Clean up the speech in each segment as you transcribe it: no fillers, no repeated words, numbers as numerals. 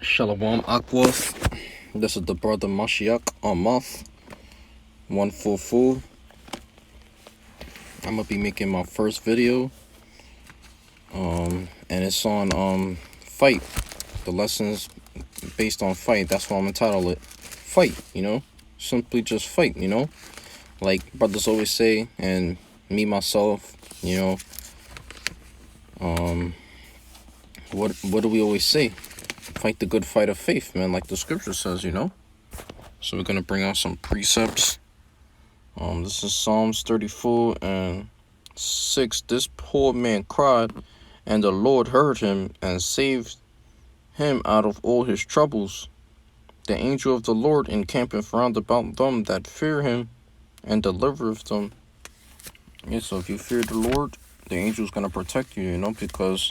Shalom Akwas. This is the brother Mashiach on Moth 144. I'm gonna be making my first video. And it's on fight. The lessons based on fight. That's why I'm entitled it. Fight, Simply just fight, Like brothers always say, and me myself, what do we always say? Fight the good fight of faith, man, like the scripture says, So we're gonna bring out some precepts. This is Psalms 34 and 6. This poor man cried, and the Lord heard him and saved him out of all his troubles. The angel of the Lord encampeth round about them that fear him, and delivereth them. Yeah, so if you fear the Lord, the angel's gonna protect you, because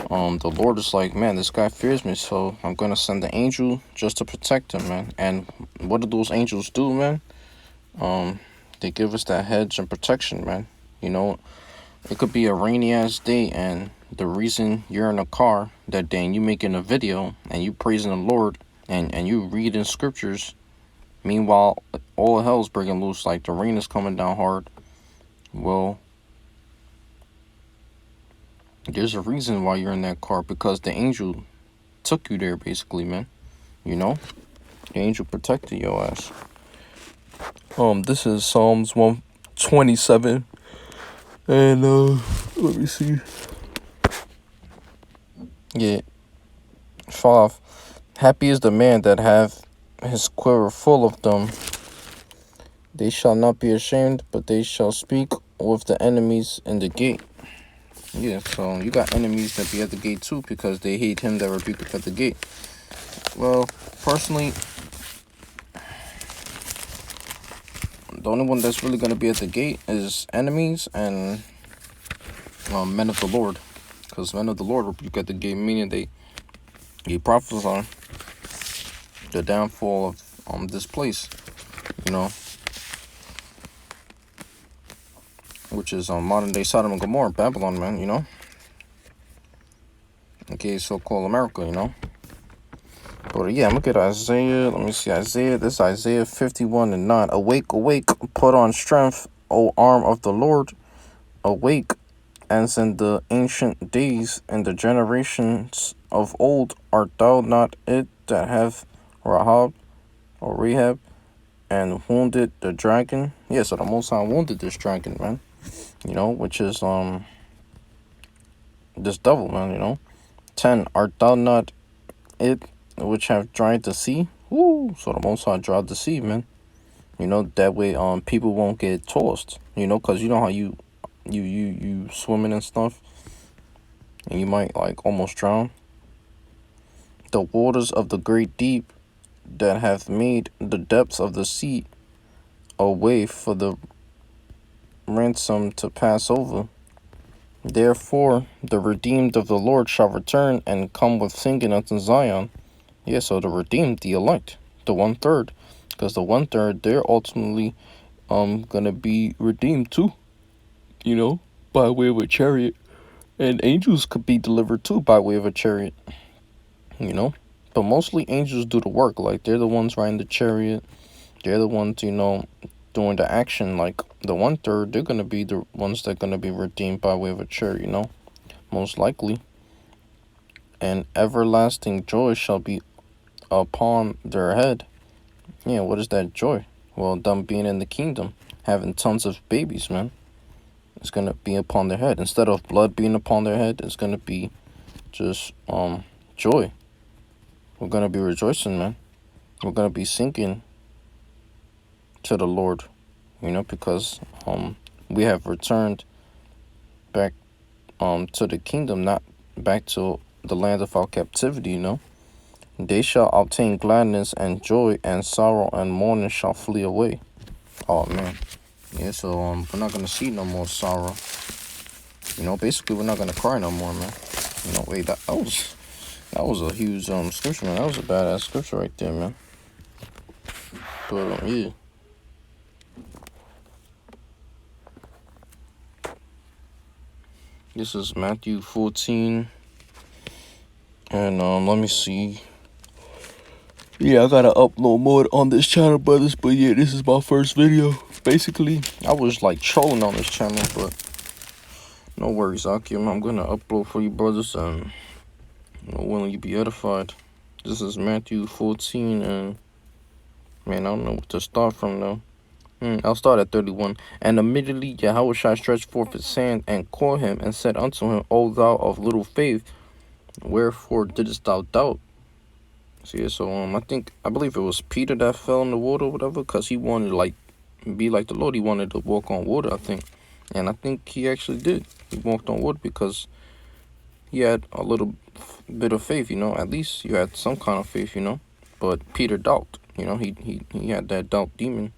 the Lord is like, man, this guy fears me, so I'm gonna send the angel just to protect him, man. And what do those angels do, man? They give us that hedge and protection, man. It could be a rainy ass day, and the reason you're in a car that day and you making a video and you praising the Lord and you reading scriptures, meanwhile all hell's breaking loose, like the rain is coming down hard. Well, there's a reason why you're in that car, because the angel took you there, basically, man. The angel protected your ass. This is Psalms 127, and let me see. Yeah, 5. Happy is the man that hath his quiver full of them. They shall not be ashamed, but they shall speak with the enemies in the gate. Yeah, so you got enemies that be at the gate too, because they hate him that rebuketh at the gate. Well, personally, the only one that's really going to be at the gate is enemies and men of the Lord. Because men of the Lord rebuke at the gate, meaning they prophesy the downfall of this place, which is modern day Sodom and Gomorrah, Babylon, man, okay, so-called America, But yeah, I'm gonna get Isaiah. Let me see, Isaiah. This is Isaiah 51 and 9. Awake, awake, put on strength, O arm of the Lord. Awake, as in the ancient days, in the generations of old. Art thou not it that have Rahab, and wounded the dragon? Yeah, so the Most High wounded this dragon, man. Which is this devil, man. 10. Art thou not it which have dried the sea? Woo! So the Most High dried the sea, man. That way people won't get tossed. Because how you swimming and stuff, and you might like almost drown. The waters of the great deep that hath made the depths of the sea a way for the ransom to pass over. Therefore the redeemed of the Lord shall return and come with singing unto Zion. Yeah, so the redeemed, the elect, the 1/3, because the 1/3, they're ultimately gonna be redeemed too, by way of a chariot. And angels could be delivered too by way of a chariot, but mostly angels do the work. Like, they're the ones riding the chariot, they're the ones, doing the action. Like the 1/3, they're gonna be the ones that are gonna be redeemed by way of a chariot, most likely. And everlasting joy shall be upon their head. Yeah, what is that joy? Well, them being in the kingdom, having tons of babies, man. It's gonna be upon their head. Instead of blood being upon their head, it's gonna be just joy. We're gonna be rejoicing, man. We're gonna be singing to the Lord, because we have returned back to the kingdom, not back to the land of our captivity, They shall obtain gladness and joy, and sorrow and mourning shall flee away. Oh man. Yeah, so we're not gonna see no more sorrow. Basically we're not gonna cry no more, man. Wait, that was a huge scripture, man. That was a badass scripture right there, man. But yeah. This is Matthew 14. And let me see. Yeah, I gotta upload more on this channel, brothers. But yeah, this is my first video. Basically, I was like trolling on this channel, but no worries, Akim. I'm gonna upload for you, brothers, and will you be edified? This is Matthew 14, and man, I don't know what to start from though. I'll start at 31. And immediately Yahushua stretched forth his hand and caught him and said unto him, O thou of little faith, wherefore didst thou doubt? See, so I believe it was Peter that fell in the water or whatever, because he wanted to like be like the Lord. He wanted to walk on water, I think. And I think he actually did. He walked on water because he had a little bit of faith, At least you had some kind of faith, But Peter doubted, he had that doubt demon.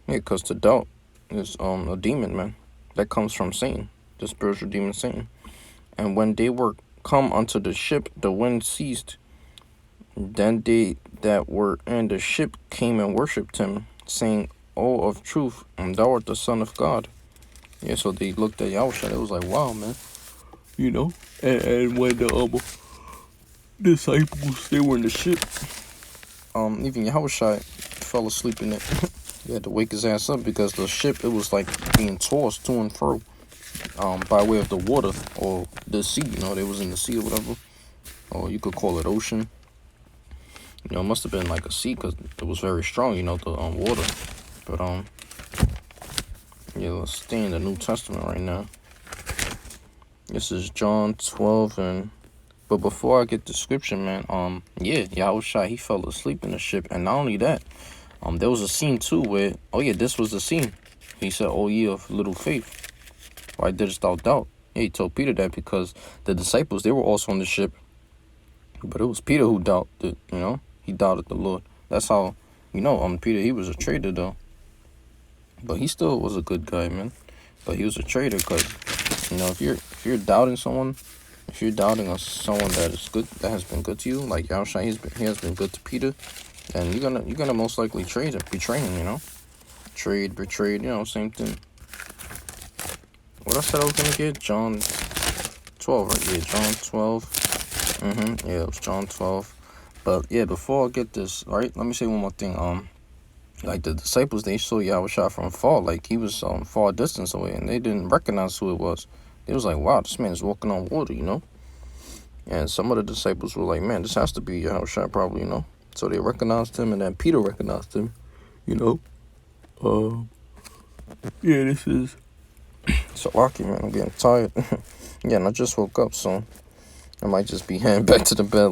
Yeah, because the doubt is a demon, man. That comes from Satan, the spiritual demon Satan. And when they were come unto the ship, the wind ceased. Then they that were in the ship came and worshipped him, saying, O of truth, thou art the Son of God. Yeah, so they looked at Yahushua. It was like, wow, man. And when the disciples, they were in the ship, even Yahushua fell asleep in it. He had to wake his ass up because the ship, it was like being tossed to and fro by way of the water or the sea. They was in the sea or whatever. Or you could call it ocean. It must have been like a sea because it was very strong, the water. But, yeah, let's stay in the New Testament right now. This is John 12 But before I get the scripture, man, Yahushua, he fell asleep in the ship. And not only that, there was a scene too where, this was the scene. He said, O ye of little faith, why didst thou doubt? Yeah, he told Peter that because the disciples, they were also on the ship. But it was Peter who doubted, He doubted the Lord. That's how, Peter, he was a traitor though. But he still was a good guy, man. But he was a traitor because, if you're doubting someone, if you're doubting someone that is good, that has been good to you, like Yahushua, he has been good to Peter, and you're gonna most likely betray him, Trade, betrayed, same thing. What I said I was gonna get? John 12, right? Yeah, John 12. Yeah, it was John 12. But yeah, before I get this, right, let me say one more thing. Like the disciples, they saw Yahushua from far, like he was far distance away, and they didn't recognize who it was. They was like, wow, this man is walking on water, And some of the disciples were like, man, this has to be Yahushua probably, So they recognized him, and then Peter recognized him, Yeah, this is so lucky, man. I'm getting tired. Yeah, and I just woke up, so I might just be heading back to the bed,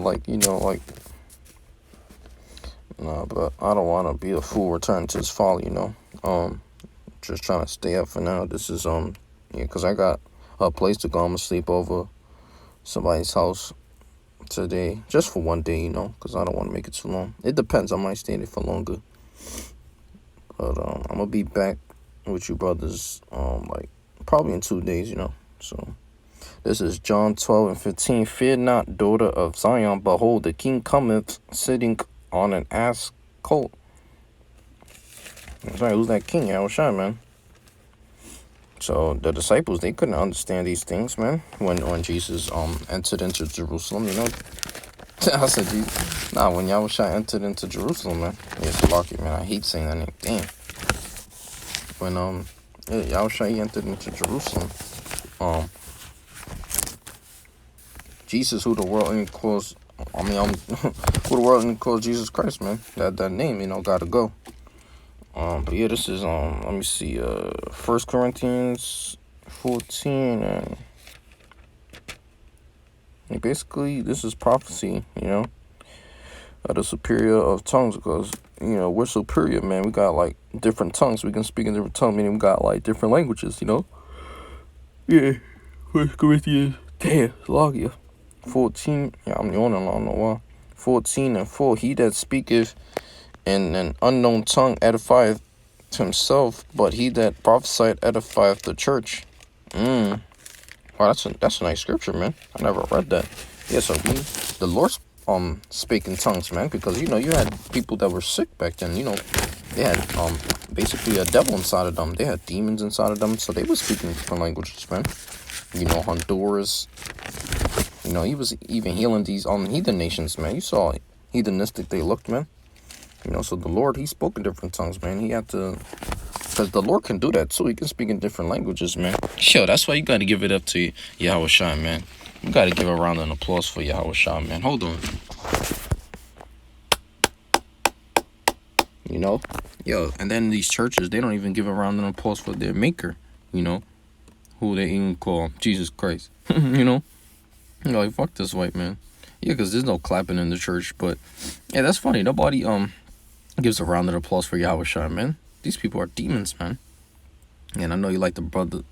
nah, but I don't want to be a fool returning to his folly, Just trying to stay up for now. This is, because I got a place to go. I'm going to sleep over somebody's house today, just for one day, because I don't want to make it too long. It depends. I might stay there for longer. But I'm going to be back with you brothers, probably in 2 days, So this is John 12:15. Fear not, daughter of Zion. Behold, the king cometh, sitting on an ass colt. Sorry, who's that king? Yahushua, man. So the disciples, they couldn't understand these things, man. When Jesus entered into Jerusalem, I said, when Yahushua entered into Jerusalem, man. Yeah, it's lucky, man. I hate saying that name. Damn. When Yahushua, he entered into Jerusalem. Jesus, who the world calls, who the world calls Jesus Christ, man. That name, gotta go. But yeah, this is let me see, 1 Corinthians 14, and basically this is prophecy, of the superior of tongues, because we're superior, man. We got like different tongues. We can speak in different tongues, meaning we got like different languages, Yeah, 1 Corinthians 10, Logia 14. Yeah, I'm yawning, I don't know why. 14:4. He that speaketh in an unknown tongue edifieth himself, but he that prophesieth edifieth the church. Wow, that's a nice scripture, man. I never read that. Yeah, so the Lord spake in tongues, man, because you had people that were sick back then. They had basically a devil inside of them. They had demons inside of them, so they were speaking different languages, man. Honduras. He was even healing these heathen nations, man. You saw heathenistic they looked, man. You know, so the Lord, he spoke in different tongues, man. He had to, because the Lord can do that too. He can speak in different languages, man. Yo, that's why you got to give it up to Yahweh Shai, man. You got to give a round of applause for Yahweh Shai, man. Hold on. You know? Yo, and then these churches, they don't even give a round of applause for their maker, you know? Who they even call Jesus Christ, you know? You know, like, fuck this white man. Yeah, because there's no clapping in the church, but yeah, that's funny. Nobody gives a round of applause for Yahweh Shai, man. These people are demons, man. And I know you like the brother's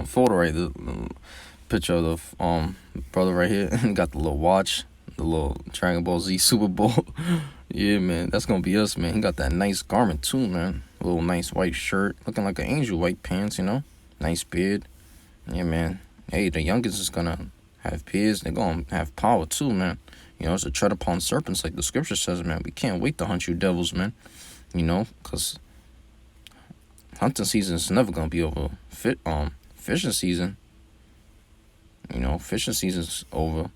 photo right, the picture of the brother right here. Got the little watch, the little Dragon Ball Z Super Bowl. Yeah, man, that's gonna be us, man. He got that nice garment too, man. A little nice white shirt, looking like an angel. White pants, you know, nice beard. Yeah, man. Hey, the youngest is gonna have beards. They're gonna have power too, man. You know, it's to tread upon serpents, like the scripture says, man. We can't wait to hunt you devils, man. You know, cause hunting season is never gonna be over. Fishing season. You know, fishing season's over.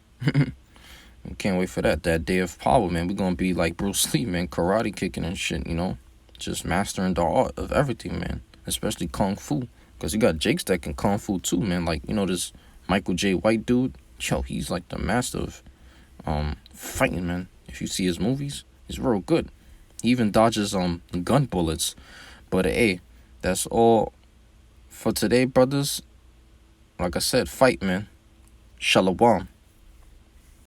We can't wait for that. That day of power, man. We're gonna be like Bruce Lee, man, karate kicking and shit, you know? Just mastering the art of everything, man. Especially Kung Fu. Because you got Jakes that can Kung Fu too, man. Like, you know, this Michael J. White dude. Yo, he's like the master of fighting, man. If you see his movies, he's real good. He even dodges gun bullets. But hey, that's all for today, brothers. Like I said, fight, man. Shalom.